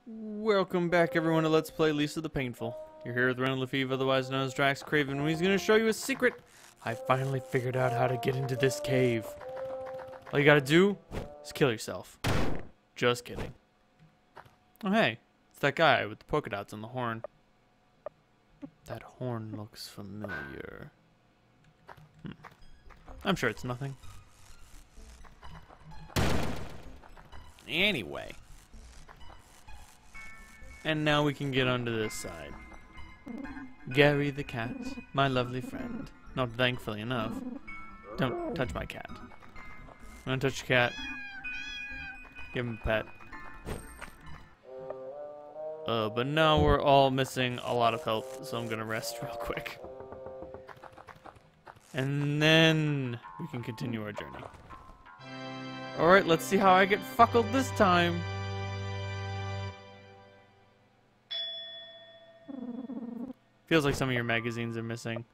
Welcome back everyone to Let's Play Lisa the Painful. You're here with LEFEVRE, otherwise known as Draxxkraven, and he's going to show you a secret. I finally figured out how to get into this cave. All you gotta do is kill yourself. Just kidding. Oh hey, it's that guy with the polka dots on the horn. That horn looks familiar. I'm sure it's nothing. Anyway. And now we can get onto this side. Gary the cat, my lovely friend. Not thankfully enough. Don't touch my cat. Don't touch the cat. Give him a pet. But now we're all missing a lot of health, so I'm gonna rest real quick. And then we can continue our journey. Alright, let's see how I get fuckled this time. Feels like some of your magazines are missing.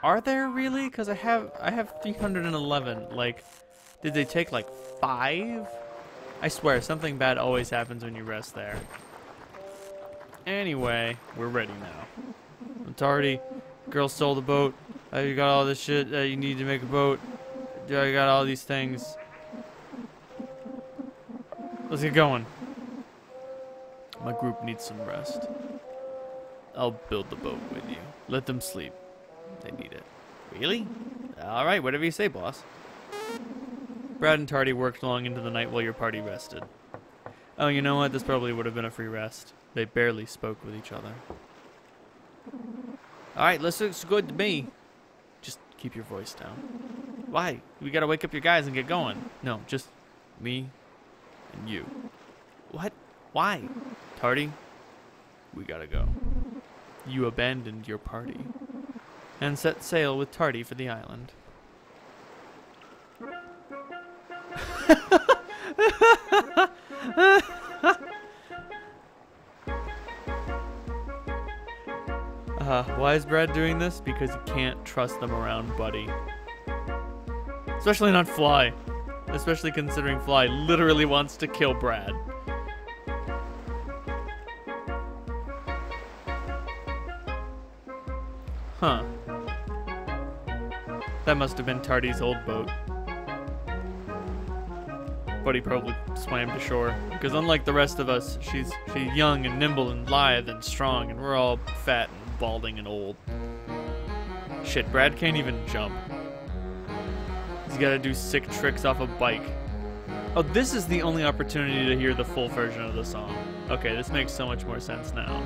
Are there really? Because I have 311. Like, did they take like 5? I swear, something bad always happens when you rest there. Anyway, we're ready now. I'm tardy. Girl stole the boat. You got all this shit that you need to make a boat. I got all these things. Let's get going. My group needs some rest. I'll build the boat with you. Let them sleep. They need it. Really? Alright, whatever you say, boss. Brad and Tardy worked long into the night while your party rested. Oh, you know what? This probably would have been a free rest. They barely spoke with each other. Alright, this looks good to me. Just keep your voice down. Why? We gotta wake up your guys and get going. No, just me and you. What? Why? Tardy, we gotta go. You abandoned your party and set sail with Tardy for the island. Why is Brad doing this? Because he can't trust them around Buddy. Especially not Fly. Especially considering Fly literally wants to kill Brad. Huh. That must have been Tardy's old boat. Buddy probably swam to shore. Because unlike the rest of us, she's young and nimble and lithe and strong, and we're all fat and balding and old. Shit, Brad can't even jump. He's gotta do sick tricks off a bike. Oh, this is the only opportunity to hear the full version of the song. Okay, this makes so much more sense now.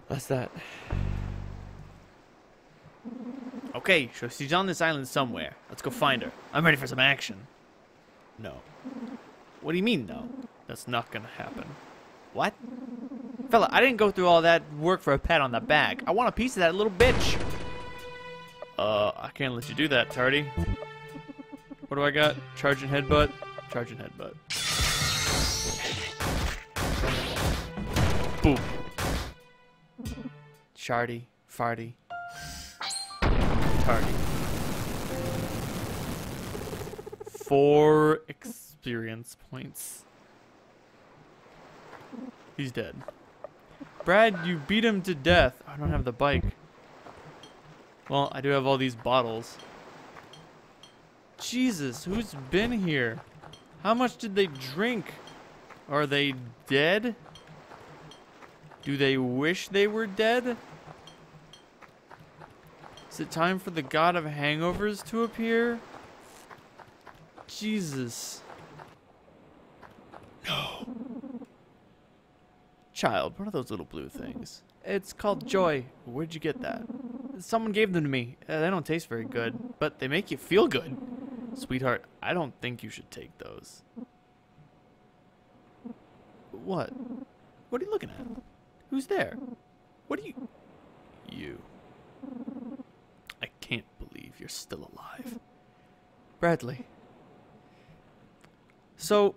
That's that. Okay, so she's on this island somewhere. Let's go find her. I'm ready for some action. No. What do you mean, no? That's not gonna happen. What? Fella, I didn't go through all that work for a pat on the back. I want a piece of that little bitch. I can't let you do that, Tardy. What do I got? Charging headbutt? Charging headbutt. Boom. Shardy, farty, tardy. 4 experience points. He's dead. Brad, you beat him to death. I don't have the bike. Well, I do have all these bottles. Jesus, who's been here? How much did they drink? Are they dead? Do they wish they were dead? Is it time for the god of hangovers to appear? Jesus. No. Child, what are those little blue things? It's called joy. Where'd you get that? Someone gave them to me. They don't taste very good, but they make you feel good. Sweetheart, I don't think you should take those. What? What are you looking at? Who's there? What are you... You. I can't believe you're still alive. Bradley. So,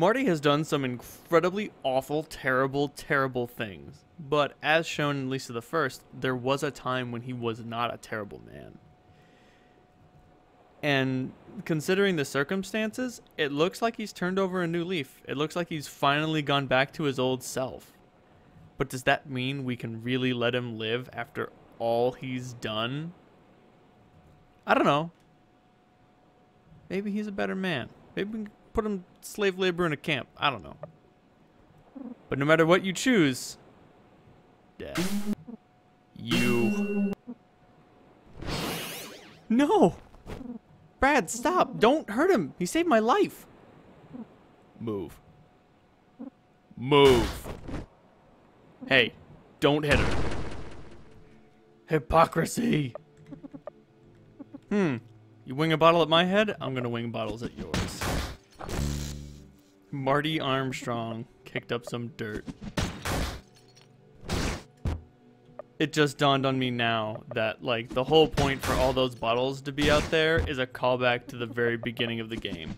Marty has done some incredibly awful, terrible, terrible things. But as shown in Lisa the First, there was a time when he was not a terrible man. And considering the circumstances, it looks like he's turned over a new leaf. It looks like he's finally gone back to his old self. But does that mean we can really let him live after all he's done? I don't know. Maybe he's a better man. Maybe we can put him slave labor in a camp. I don't know. But no matter what you choose, death. You. No! Brad, stop! Don't hurt him! He saved my life! Move. Move! Hey, don't hit him. Hypocrisy! You wing a bottle at my head, I'm gonna wing bottles at yours. Marty Armstrong kicked up some dirt. It just dawned on me now that, like, the whole point for all those bottles to be out there is a callback to the very beginning of the game.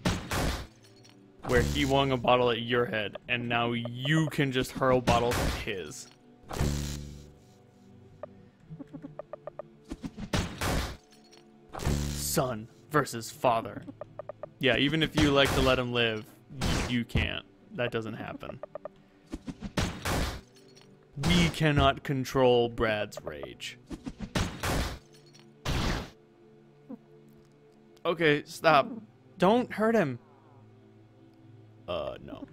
Where he wung a bottle at your head, and now you can just hurl bottles at his. Son versus father. Yeah, even if you like to let him live, you can't. That doesn't happen. We cannot control Brad's rage. Okay, stop. Don't hurt him. No.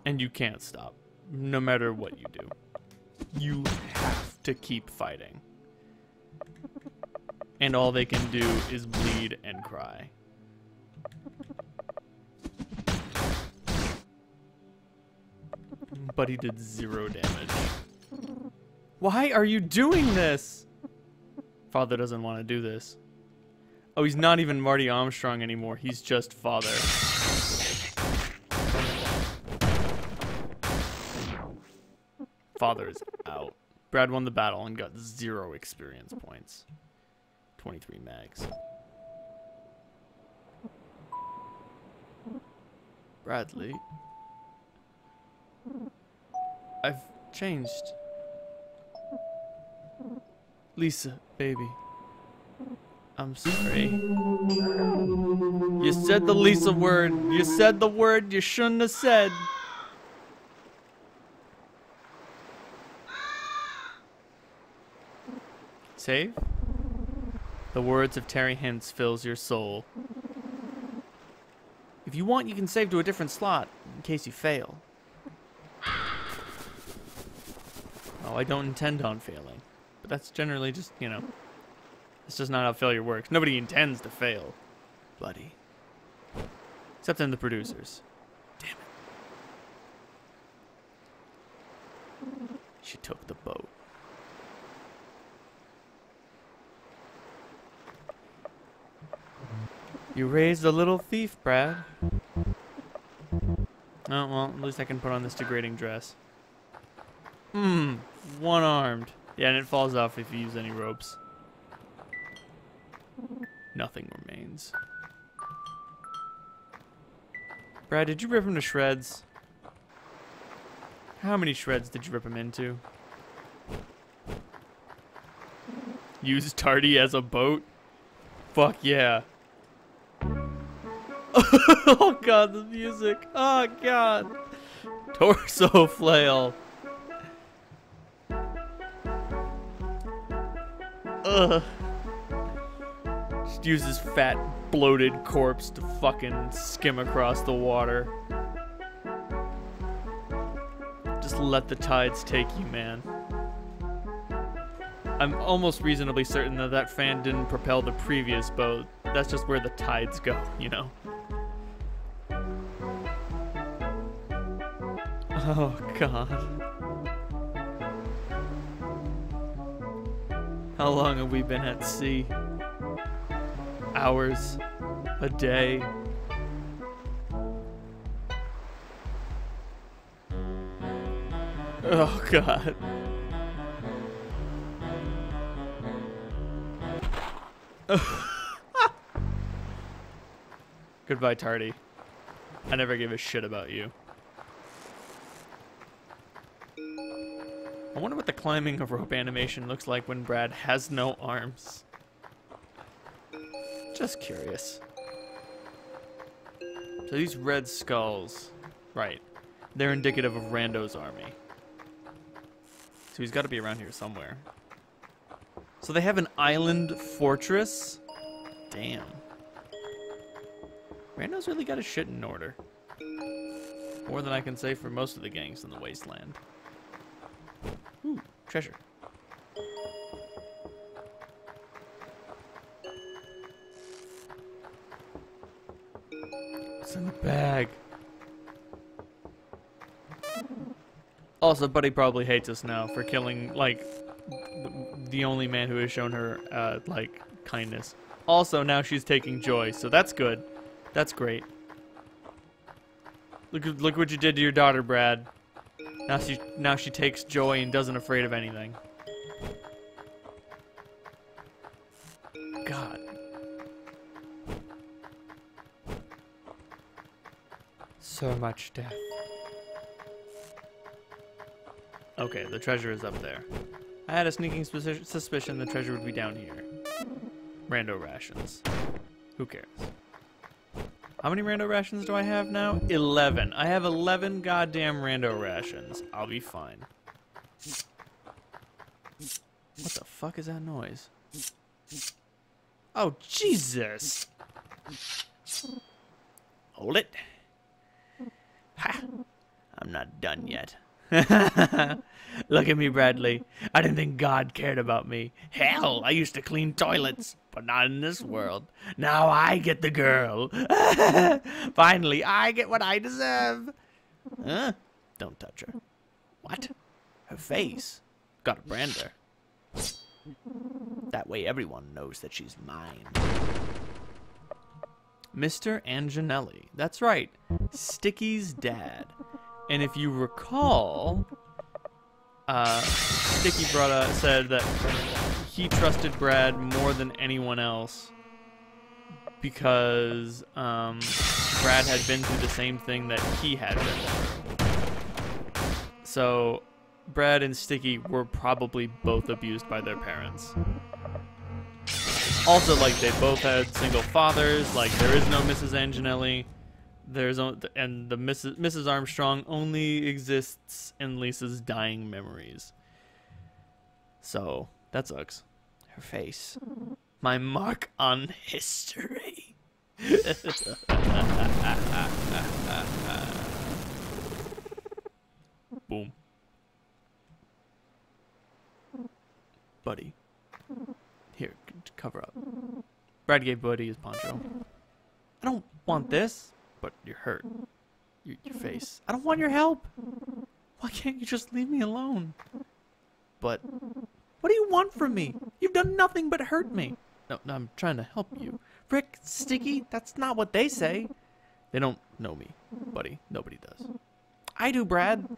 And you can't stop, no matter what you do. You have to keep fighting. And all they can do is bleed and cry. But he did 0 damage. Why are you doing this? Father doesn't want to do this. Oh, he's not even Marty Armstrong anymore. He's just father. Father is out. Brad won the battle and got 0 experience points. 23 mags. Bradley. I've changed. Lisa, baby. I'm sorry. You said the Lisa word. You said the word you shouldn't have said. Save? The words of Terry Hintz fills your soul. If you want, you can save to a different slot in case you fail. Oh, I don't intend on failing. But that's generally just, you know, that's just not how failure works. Nobody intends to fail, buddy. Except then the producers. Damn it. She took the boat. You raised a little thief, Brad. Oh, well, at least I can put on this degrading dress. One-armed. Yeah, and it falls off if you use any ropes. Nothing remains. Brad, did you rip him to shreds? How many shreds did you rip him into? Use Tardy as a boat? Fuck yeah. Oh god, the music. Oh god. Torso flail. Ugh. Just use his fat, bloated corpse to fucking skim across the water. Just let the tides take you, man. I'm almost reasonably certain that that fan didn't propel the previous boat. That's just where the tides go, you know? Oh, God. How long have we been at sea? Hours? A day? Oh, God. Goodbye, Tardy. I never gave a shit about you. I wonder what the climbing a rope animation looks like when Brad has no arms. Just curious. So these red skulls, right, they're indicative of Rando's army. So he's got to be around here somewhere. So they have an island fortress? Damn. Rando's really got his shit in order. More than I can say for most of the gangs in the wasteland. Ooh, treasure. What's in the bag? Also, Buddy probably hates us now for killing, like, the only man who has shown her, like, kindness. Also, now she's taking joy, so that's good. That's great. Look what you did to your daughter, Brad. Now she takes joy and doesn't afraid of anything. God. So much death. Okay, the treasure is up there. I had a sneaking suspicion the treasure would be down here. Rando rations. Who cares? How many rando rations do I have now? 11. I have 11 goddamn rando rations. I'll be fine. What the fuck is that noise? Oh, Jesus! Hold it. Ha! I'm not done yet. Look at me, Bradley. I didn't think God cared about me. Hell, I used to clean toilets, but not in this world. Now I get the girl. Finally, I get what I deserve. Huh? Don't touch her. What? Her face. Gotta brand her. That way everyone knows that she's mine. Mr. Anginelli. That's right. Sticky's dad. And if you recall, Sticky said that he trusted Brad more than anyone else because Brad had been through the same thing that he had been through. So Brad and Sticky were probably both abused by their parents. Also, like, they both had single fathers. Like, there is no Mrs. Anginelli. And the Mrs. Armstrong only exists in Lisa's dying memories. So that sucks. Her face, my mark on history. Boom. Buddy, here, cover up. Brad gave Buddy his poncho. I don't want this. But you're hurt. Your face. I don't want your help. Why can't you just leave me alone? But what do you want from me? You've done nothing but hurt me. No, I'm trying to help you. Rick, Sticky, that's not what they say. They don't know me, Buddy. Nobody does. I do, Brad.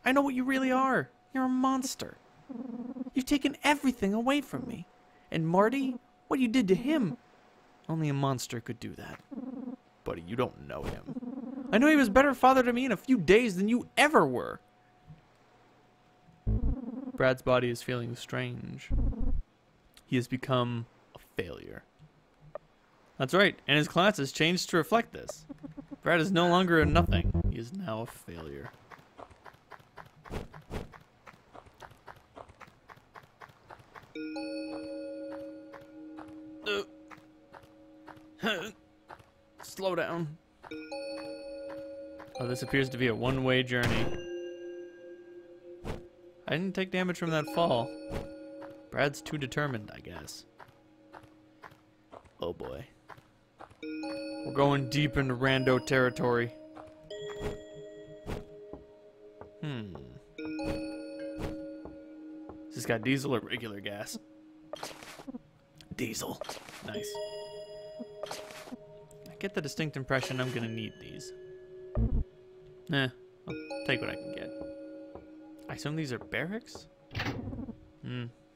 I know what you really are. You're a monster. You've taken everything away from me. And Marty, what you did to him, only a monster could do that. Buddy, you don't know him. I know he was a better father to me in a few days than you ever were. Brad's body is feeling strange. He has become a failure. That's right, and his class has changed to reflect this. Brad is no longer a nothing. He is now a failure. Slow down. Oh, this appears to be a one-way journey. I didn't take damage from that fall. Brad's too determined, I guess. Oh boy. We're going deep into rando territory. Is this got diesel or regular gas? Diesel. Nice. I get the distinct impression I'm gonna need these. I'll take what I can get. I assume these are barracks?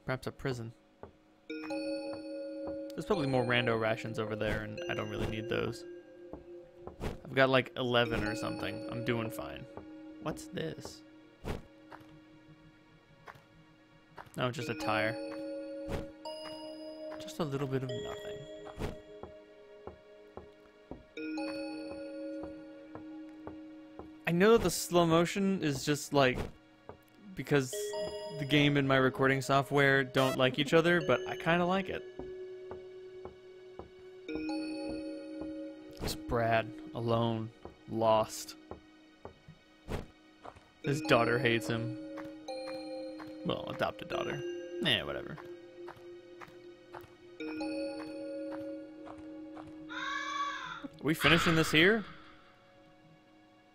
Perhaps a prison. There's probably more rando rations over there, and I don't really need those. We got like 11 or something. I'm doing fine. What's this? No, just a tire. Just a little bit of nothing. I know the slow motion is just like because the game and my recording software don't like each other, but I kind of like it. It's Brad, alone, lost. His daughter hates him. Well, adopted daughter. Eh, whatever. Are we finishing this here?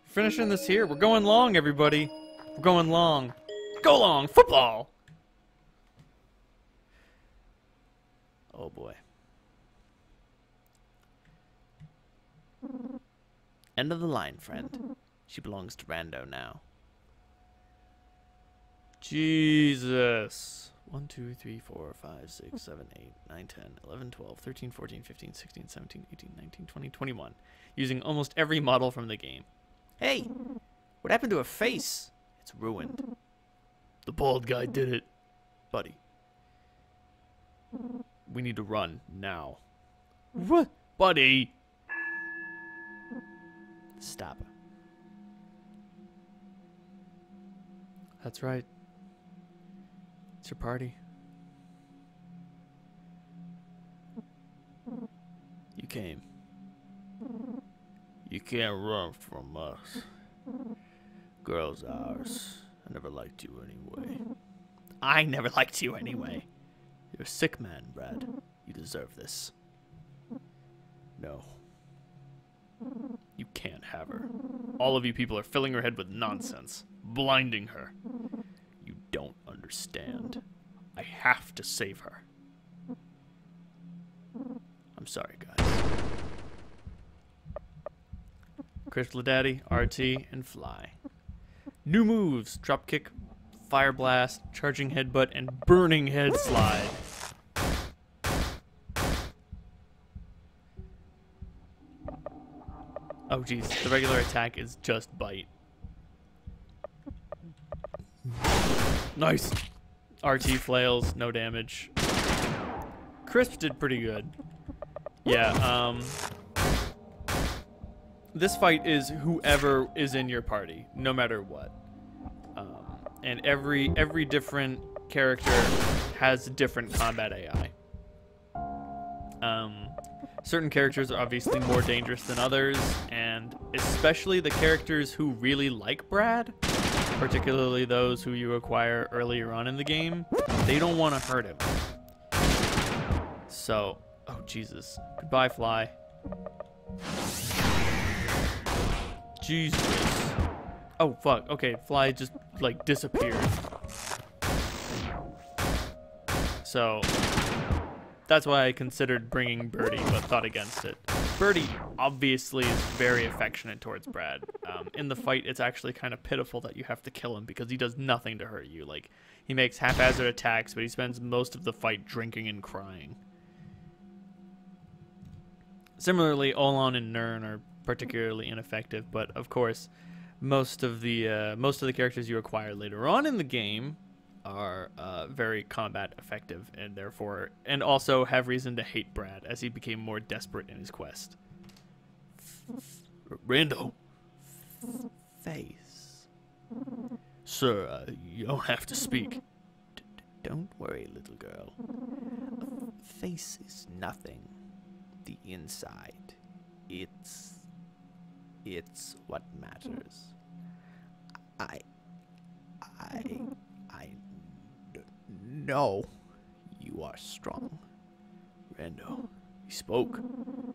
Finishing this here. We're going long, everybody. We're going long. Go long, football! Oh boy. End of the line, friend. She belongs to Rando now. Jesus. 1, 2, 3, 4, 5, 6, 7, 8, 9, 10, 11, 12, 13, 14, 15, 16, 17, 18, 19, 20, 21. Using almost every model from the game. Hey! What happened to her face? It's ruined. The bald guy did it. Buddy. We need to run now. What? Buddy! Stop. That's right. It's your party. You came. You can't run from us. Girl's ours. I never liked you anyway. I never liked you anyway. You're a sick man, Brad. You deserve this. No. You can't have her. All of you people are filling her head with nonsense. Blinding her. You don't understand. I have to save her. I'm sorry, guys. Crystal Daddy, RT, and Fly. New moves: drop kick, fire blast, charging headbutt, and burning head slide. Oh geez, the regular attack is just bite. Nice. RT flails, no damage. Crisp did pretty good. Yeah, this fight is whoever is in your party, no matter what. And every different character has different combat AI. Certain characters are obviously more dangerous than others, and especially the characters who really like Brad, particularly those who you acquire earlier on in the game, they don't want to hurt him. So, oh Jesus. Goodbye, Fly. Jesus. Oh, fuck. Okay, Fly just, like, disappeared. So, that's why I considered bringing Birdie, but thought against it. Birdie obviously is very affectionate towards Brad. In the fight, it's actually kind of pitiful that you have to kill him because he does nothing to hurt you. Like, he makes haphazard attacks, but he spends most of the fight drinking and crying. Similarly, Olan and Nern are particularly ineffective, but of course, most of the characters you acquire later on in the game are very combat effective, and therefore, and also have reason to hate Brad as he became more desperate in his quest. Rando. Face. Sir, you don't have to speak. Don't worry, little girl. A face is nothing. The inside. It's what matters. I know you are strong. Rando, he spoke.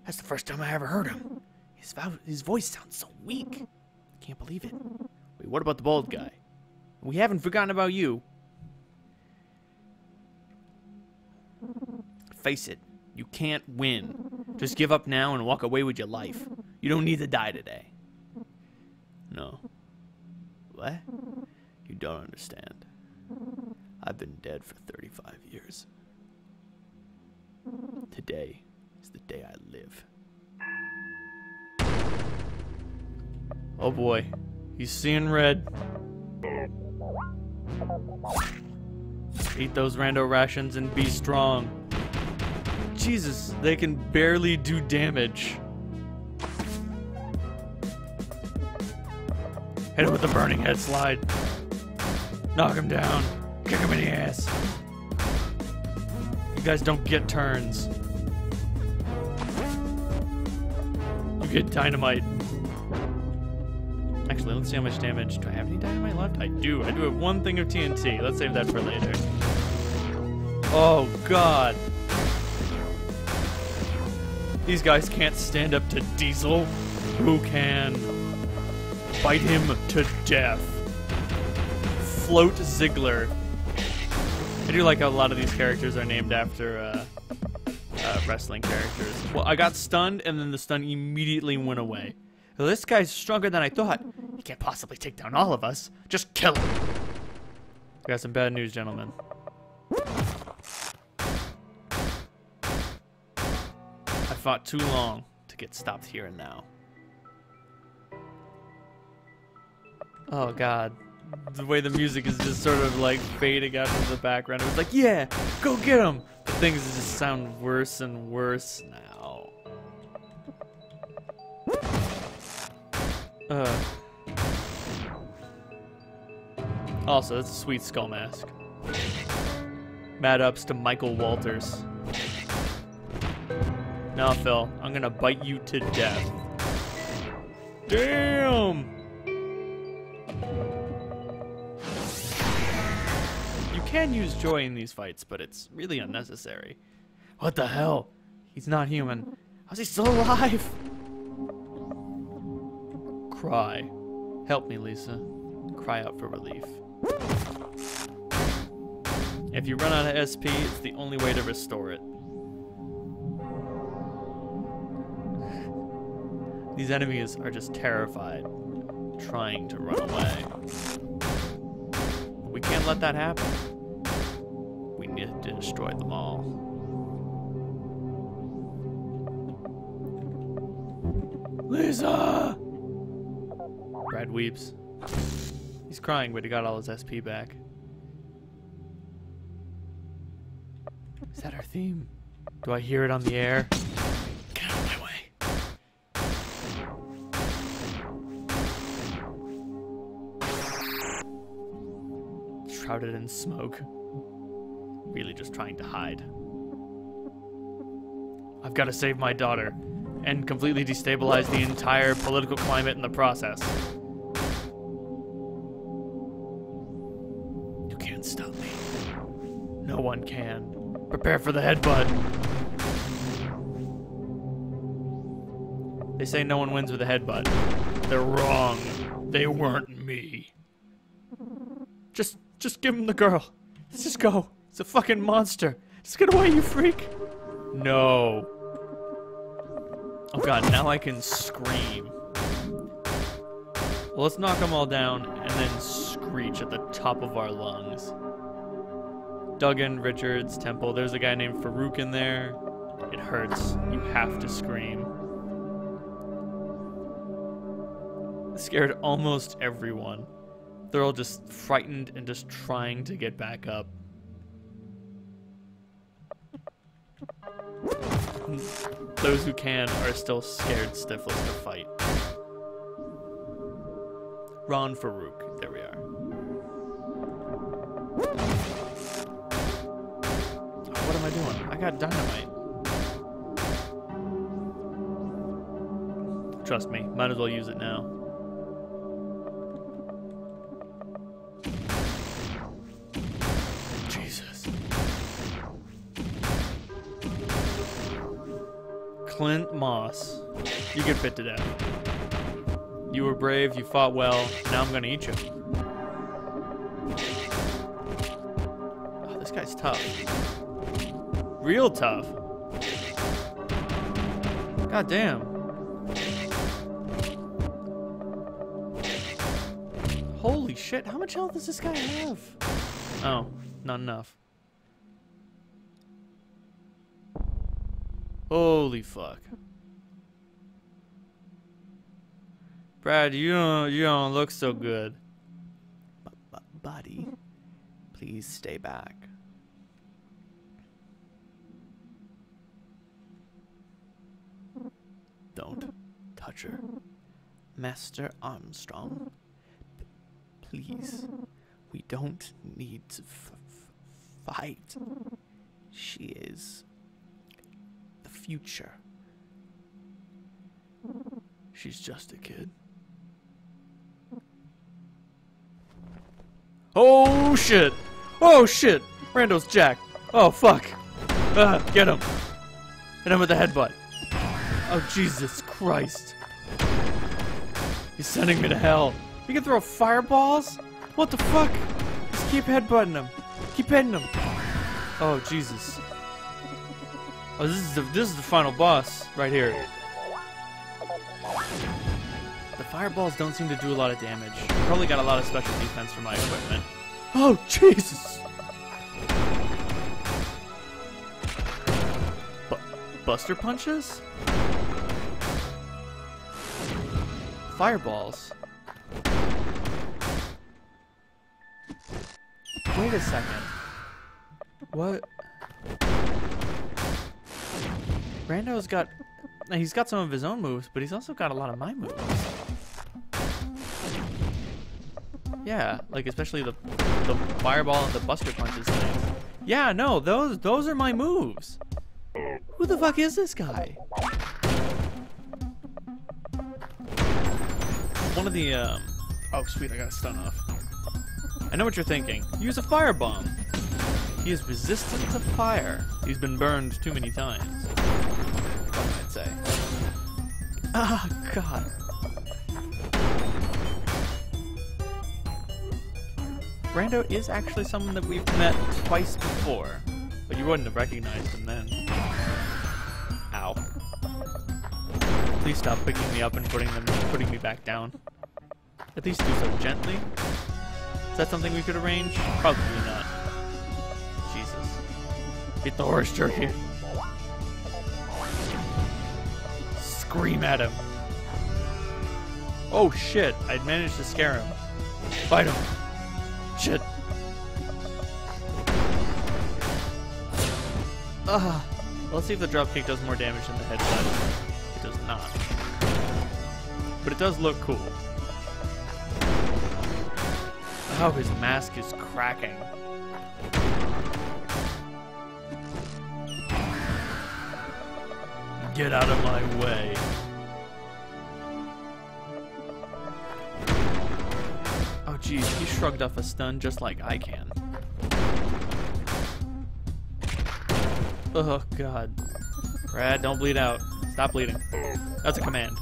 That's the first time I ever heard him. His voice sounds so weak. I can't believe it. Wait, what about the bald guy? We haven't forgotten about you. Face it, you can't win. Just give up now and walk away with your life. You don't need to die today. No. What? You don't understand. I've been dead for 35 years. Today is the day I live. Oh boy. He's seeing red. Eat those rando rations and be strong. Jesus, they can barely do damage. Hit him with the burning head slide. Knock him down. Kick him in the ass. You guys don't get turns. You get dynamite. Actually, let's see how much damage. Do I have any dynamite left? I do. I do have one thing of TNT. Let's save that for later. Oh, God. These guys can't stand up to Diesel. Who can? Fight him to death. Float Ziggler. I do like how a lot of these characters are named after wrestling characters. Well, I got stunned, and then the stun immediately went away. Well, this guy's stronger than I thought. He can't possibly take down all of us. Just kill him. I got some bad news, gentlemen. I fought too long to get stopped here and now. Oh, God. The way the music is just sort of like fading out into the background. It was like, yeah, go get him. But things just sound worse and worse now. Also, that's a sweet skull mask. Mad ups to Michael Walters. Now, Phil, I'm gonna bite you to death. Damn! You can use joy in these fights, but it's really unnecessary. What the hell? He's not human. How's he still alive? Cry. Help me, Lisa. Cry out for relief. If you run out of SP, it's the only way to restore it. These enemies are just terrified, trying to run away. We can't let that happen. We need to destroy them all. Lisa! Brad weeps. He's crying, but he got all his SP back. Is that our theme? Do I hear it on the air? Get out of my way. Shrouded in smoke. Really just trying to hide. I've got to save my daughter and completely destabilize the entire political climate in the process. You can't stop me. No one can. Prepare for the headbutt. They say no one wins with a headbutt. They're wrong. They weren't me. Just give him the girl. Let's just go. It's a fucking monster. Just get away, you freak. No. Oh god, now I can scream. Well, let's knock them all down and then screech at the top of our lungs. Duggan, Richards, Temple. There's a guy named Farouk in there. It hurts. You have to scream. It scared almost everyone. They're all just frightened and just trying to get back up. Those who can are still scared stiffless to fight. Ron Farouk. There we are. What am I doing? I got dynamite. Trust me, might as well use it now. Jesus. Clint Moss. You get bit to death. You were brave, you fought well, now I'm gonna eat you. Oh, this guy's tough. Real tough. God damn. Holy shit, how much health does this guy have? Oh, not enough. Holy fuck. Brad, you don't look so good. Buddy, please stay back. Don't touch her. Master Armstrong, please. We don't need to fight. She is the future. She's just a kid. Oh shit! Oh shit! Rando's jacked. Oh fuck! Get him! Hit him with the headbutt. Oh Jesus Christ! He's sending me to hell. You can throw fireballs? What the fuck? Just keep headbutting him. Keep hitting him. Oh Jesus! Oh, this is the final boss right here. The fireballs don't seem to do a lot of damage. Probably got a lot of special defense for my equipment. Oh, Jesus! Buster punches? Fireballs? Wait a second. What? Rando's got... He's got some of his own moves, but he's also got a lot of my moves. Yeah, like especially the fireball and the buster punches thing. Yeah, no, those are my moves. Who the fuck is this guy? One of the oh sweet, I got a stun off. I know what you're thinking. Use a firebomb. He is resistant to fire. He's been burned too many times. What might say? Ah, God. Brando is actually someone that we've met twice before, but you wouldn't have recognized him then. Ow. Please stop picking me up and putting me back down. At least do so gently. Is that something we could arrange? Probably not. Jesus. Get the horse jerky. Scream at him. Oh shit, I'd managed to scare him. Fight him. Shit. Let's see if the dropkick does more damage than the headbutt. It does not. But it does look cool. Oh, his mask is cracking. Get out of my way. Oh geez, he shrugged off a stun just like I can. Oh god. Brad, don't bleed out. Stop bleeding. That's a command.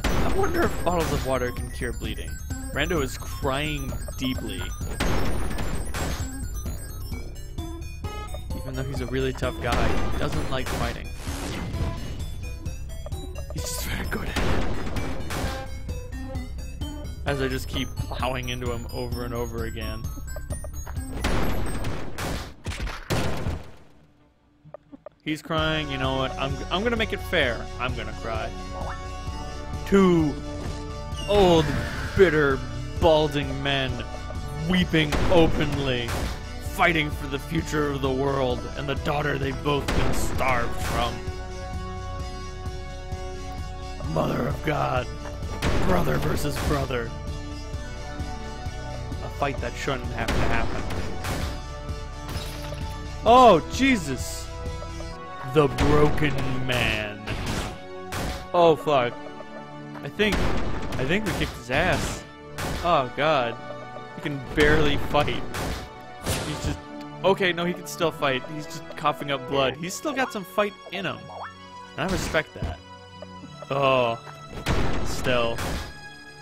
I wonder if bottles of water can cure bleeding. Brando is crying deeply. Even though he's a really tough guy, he doesn't like fighting. He's just very good at it. As I just keep plowing into him over and over again. He's crying, you know what? I'm gonna make it fair. I'm gonna cry. Two old, bitter, balding men weeping openly, fighting for the future of the world and the daughter they've both been starved from. Mother of God, brother versus brother. A fight that shouldn't have to happen. Oh, Jesus! The broken man. Oh, fuck. I think we kicked his ass. Oh, God. He can barely fight. He's just... Okay, no, he can still fight. He's just coughing up blood. He's still got some fight in him. And I respect that. Oh. Still.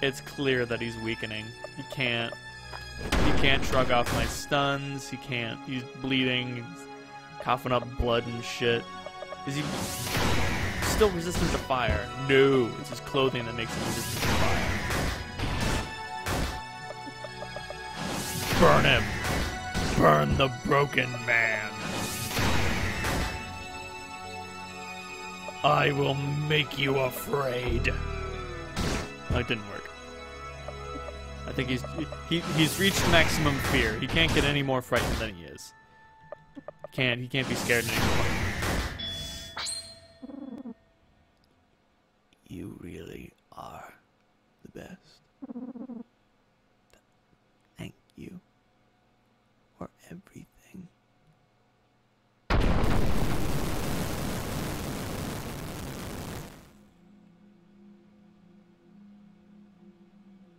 It's clear that he's weakening. He can't shrug off my stuns. He can't. He's bleeding. He's coughing up blood and shit. Is he still resistant to fire? No. It's his clothing that makes him resistant to fire. Burn him. Burn the broken man. I will make you afraid. Oh, it didn't work. I think he's reached maximum fear. He can't get any more frightened than he is. He can't be scared anymore. You really are the best. Thank you for everything.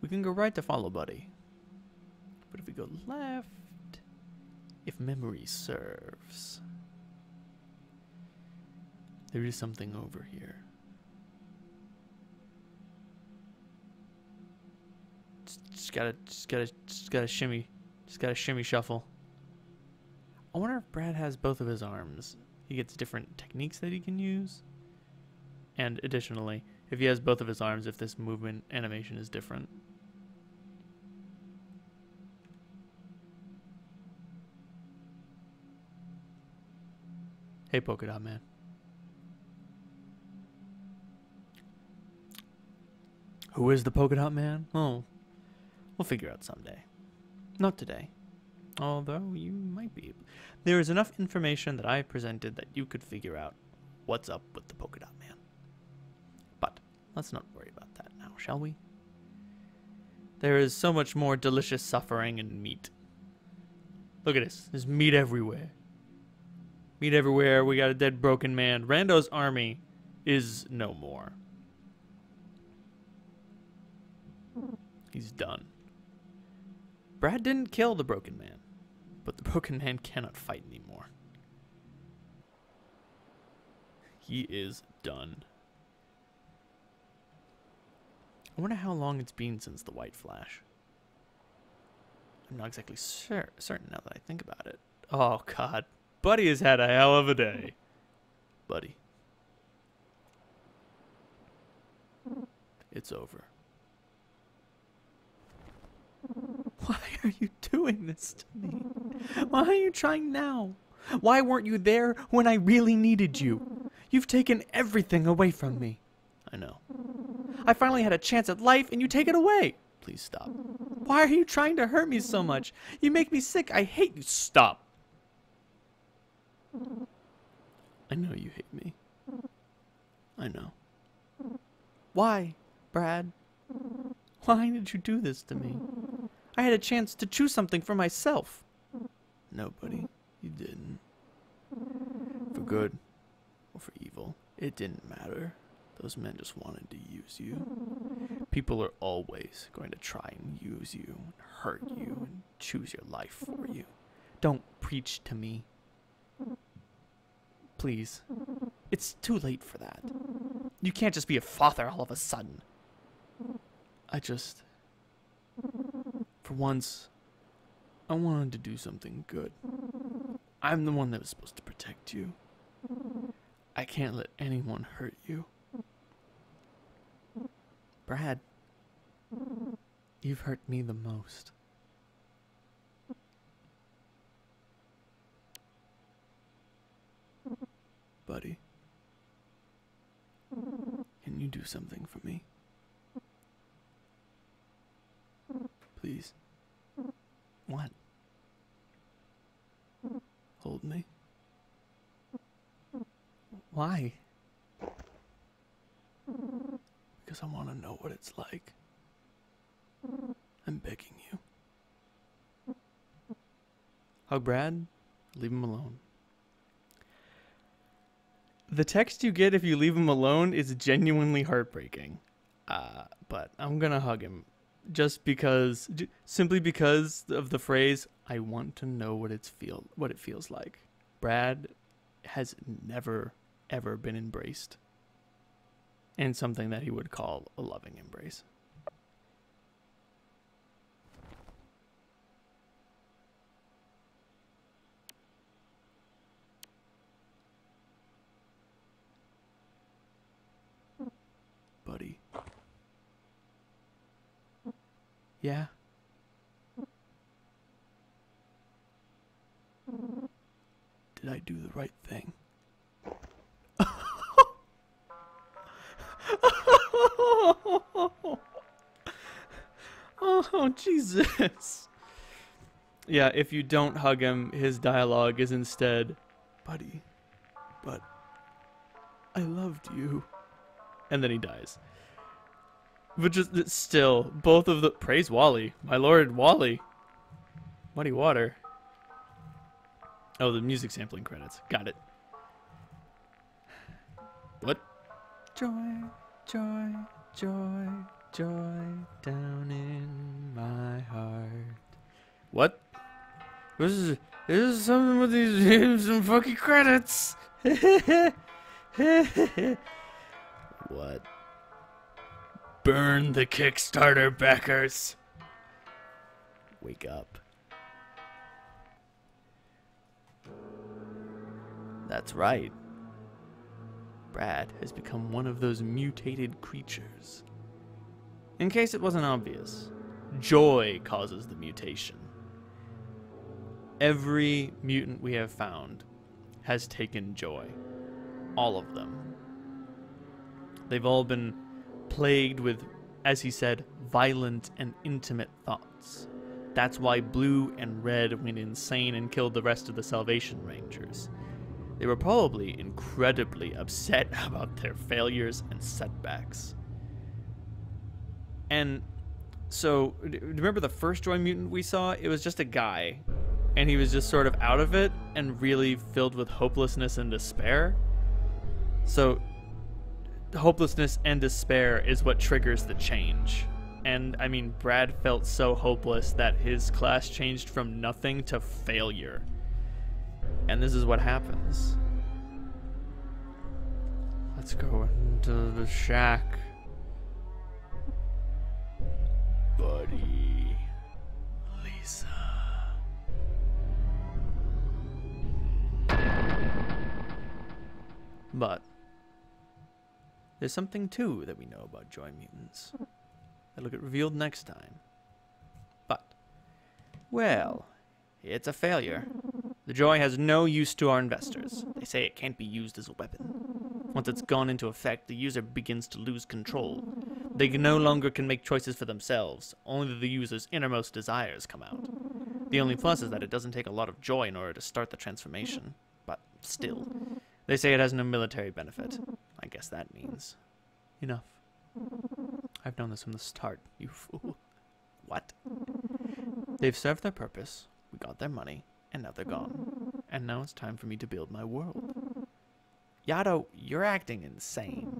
We can go right to follow Buddy. But if we go left, if memory serves, there is something over here. Just gotta shimmy. Just gotta shimmy shuffle. I wonder if Brad has both of his arms. He gets different techniques that he can use. And additionally, if he has both of his arms, if this movement animation is different. Hey, Polka Dot Man. Who is the Polka Dot Man? Oh, we'll figure out someday. Not today. Although you might be. There is enough information that I presented that you could figure out what's up with the Polka Dot Man. But let's not worry about that now, shall we? There is so much more delicious suffering and meat. Look at this. There's meat everywhere. Meat everywhere. We got a dead broken man. Rando's army is no more. He's done. Brad didn't kill the broken man, but the broken man cannot fight anymore. He is done. I wonder how long it's been since the white flash. I'm not exactly certain now that I think about it. Oh, God. Buddy has had a hell of a day. Buddy. It's over. Why are you doing this to me? Why are you trying now? Why weren't you there when I really needed you? You've taken everything away from me. I know. I finally had a chance at life and you take it away. Please stop. Why are you trying to hurt me so much? You make me sick. I hate you. Stop. I know you hate me. I know. Why, Brad? Why did you do this to me? I had a chance to choose something for myself. No, buddy, you didn't. For good or for evil, it didn't matter. Those men just wanted to use you. People are always going to try and use you, and hurt you, and choose your life for you. Don't preach to me. Please. It's too late for that. You can't just be a father all of a sudden. For once, I wanted to do something good. I'm the one that was supposed to protect you. I can't let anyone hurt you. Brad, you've hurt me the most. Buddy, can you do something for me? Please. What? Hold me. Why? Because I want to know what it's like. I'm begging you. Hug Brad, leave him alone. The text you get if you leave him alone is genuinely heartbreaking. But I'm gonna hug him. Just because, simply because of the phrase, I want to know what it feels like. Brad has never, ever been embraced in something that he would call a loving embrace. Buddy. Yeah. Did I do the right thing? Oh, Jesus. Yeah, if you don't hug him, his dialogue is instead, buddy, but I loved you. And then he dies. But just still, both of the... Praise Wally. My lord Wally. Muddy Water. Oh, the music sampling credits. Got it. What? Joy, joy, joy, joy down in my heart. What? This is something with these some fucking credits. What? Burn the Kickstarter backers. Wake up. That's right. Brad has become one of those mutated creatures. In case it wasn't obvious, joy causes the mutation. Every mutant we have found has taken joy. All of them. They've all been plagued with, as he said, violent and intimate thoughts. That's why Blue and Red went insane and killed the rest of the Salvation Rangers. They were probably incredibly upset about their failures and setbacks. And so, remember the first Joy Mutant we saw? It was just a guy, and he was just sort of out of it and really filled with hopelessness and despair. So, hopelessness and despair is what triggers the change. And, I mean, Brad felt so hopeless that his class changed from nothing to failure. And this is what happens. Let's go into the shack. Buddy. Lisa. But there's something too that we know about Joy Mutants. That'll get revealed next time. But, well, it's a failure. The Joy has no use to our investors. They say it can't be used as a weapon. Once it's gone into effect, the user begins to lose control. They no longer can make choices for themselves. Only the user's innermost desires come out. The only plus is that it doesn't take a lot of joy in order to start the transformation. But still, they say it has no military benefit. I guess that means enough. I've known this from the start, you fool. What? They've served their purpose, we got their money, and now they're gone. And now it's time for me to build my world. Yado, you're acting insane.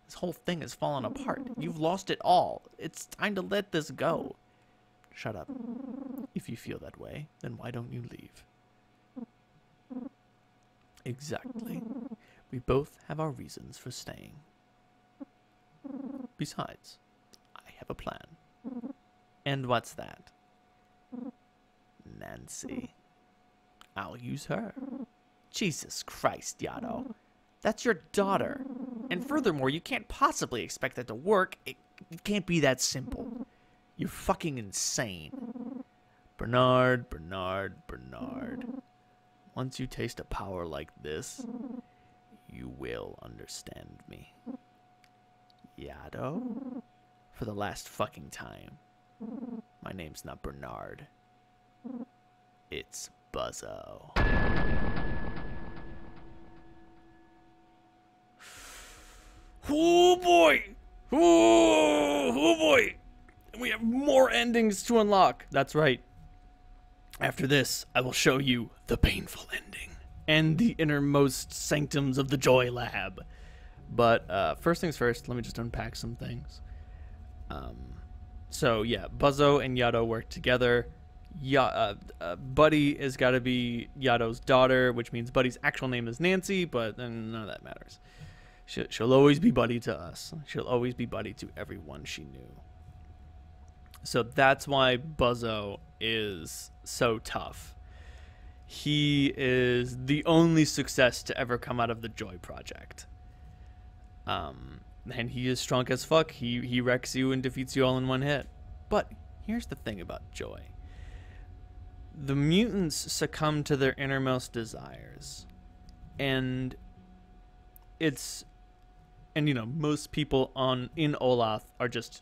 This whole thing has fallen apart. You've lost it all. It's time to let this go. Shut up. If you feel that way, then why don't you leave? Exactly. We both have our reasons for staying. Besides, I have a plan. And what's that? Nancy. I'll use her. Jesus Christ, Yado. That's your daughter. And furthermore, you can't possibly expect that to work. It can't be that simple. You're fucking insane. Bernard. Once you taste a power like this, you will understand me. Yado? For the last fucking time. My name's not Bernard. It's Buzzo. Oh boy! Oh boy! We have more endings to unlock. That's right. After this, I will show you the painful ending and the innermost sanctums of the Joy Lab. But first things first, let me just unpack some things. So yeah, Buzzo and Yado work together. Buddy has got to be Yado's daughter, which means Buddy's actual name is Nancy, but none of that matters. She'll always be Buddy to us. She'll always be Buddy to everyone she knew. So that's why Buzzo is so tough. He is the only success to ever come out of the Joy Project. And he is strong as fuck. He wrecks you and defeats you all in one hit. But here's the thing about Joy. The mutants succumb to their innermost desires. And it's And, you know, most people in Olaf are just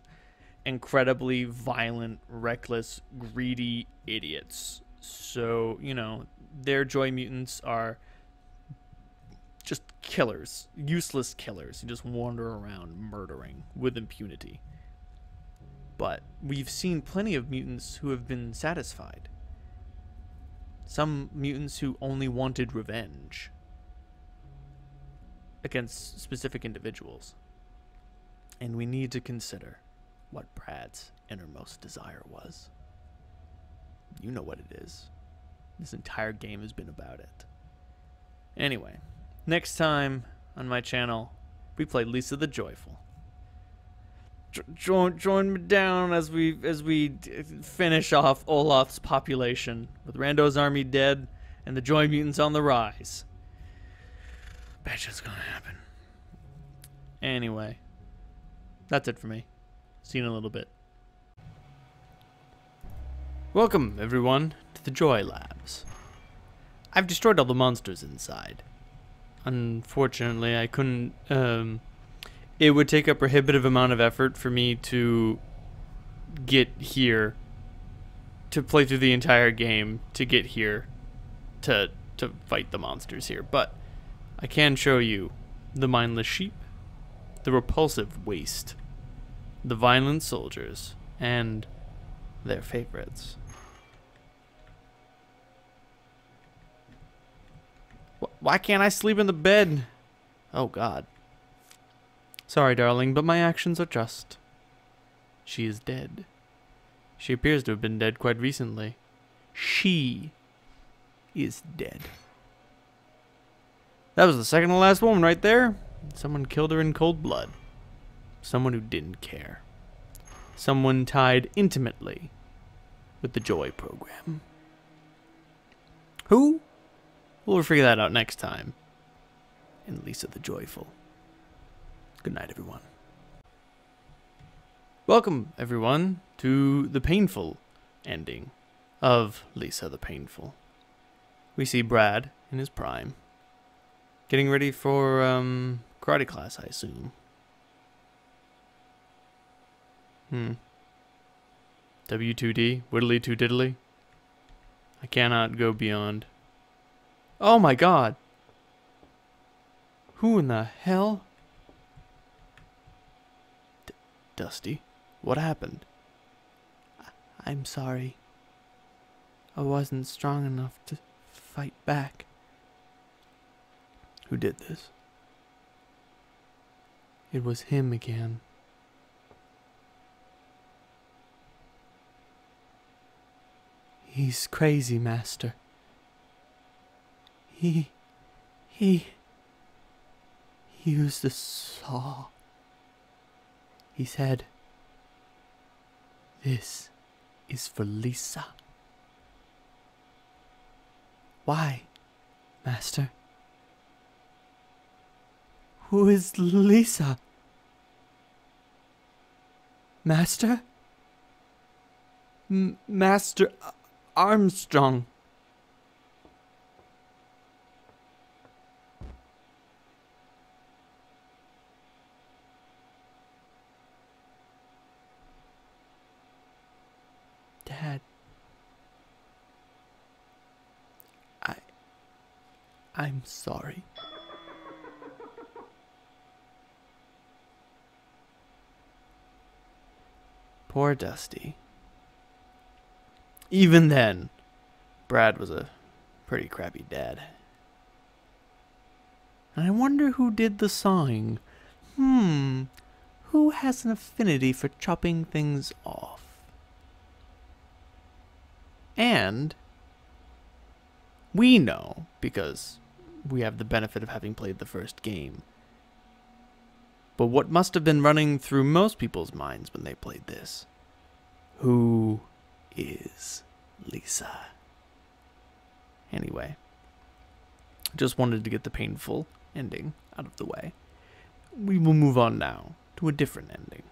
incredibly violent, reckless, greedy idiots. So, you know, their joy mutants are just killers, useless killers who just wander around murdering with impunity. But we've seen plenty of mutants who have been satisfied. Some mutants who only wanted revenge against specific individuals. And we need to consider what Brad's innermost desire was. You know what it is. This entire game has been about it. Anyway, next time on my channel, we play Lisa the Joyful. Join me down as we finish off Olaf's population with Rando's army dead and the Joy Mutants on the rise. Bet you it's gonna happen. Anyway, that's it for me. See you in a little bit. Welcome, everyone, to the Joy Labs. I've destroyed all the monsters inside. Unfortunately, I couldn't, it would take a prohibitive amount of effort for me to get here, to play through the entire game, to get here, to fight the monsters here. But I can show you the mindless sheep, the repulsive waste, the violent soldiers, and their favorites. Why can't I sleep in the bed? Oh, God. Sorry, darling, but my actions are just. She is dead. She appears to have been dead quite recently. She is dead. That was the second to last woman right there. Someone killed her in cold blood. Someone who didn't care. Someone tied intimately with the Joy program. Who? We'll figure that out next time in Lisa the Joyful. Good night, everyone. Welcome, everyone, to the painful ending of Lisa the Painful. We see Brad in his prime, getting ready for karate class, I assume. W2D, Widdly to Diddly. I cannot go beyond. Oh my God! Who in the hell? Dusty, what happened? I'm sorry. I wasn't strong enough to fight back. Who did this? It was him again. He's crazy, Master. He used a saw. He said, "This is for Lisa." Why, Master? Who is Lisa? Master? Master Armstrong. Dad. I'm sorry. Poor Dusty. Even then, Brad was a pretty crappy dad. And I wonder who did the sawing. Who has an affinity for chopping things off? And we know, because we have the benefit of having played the first game. But what must have been running through most people's minds when they played this? Who is Lisa? Anyway, just wanted to get the painful ending out of the way. We will move on now to a different ending.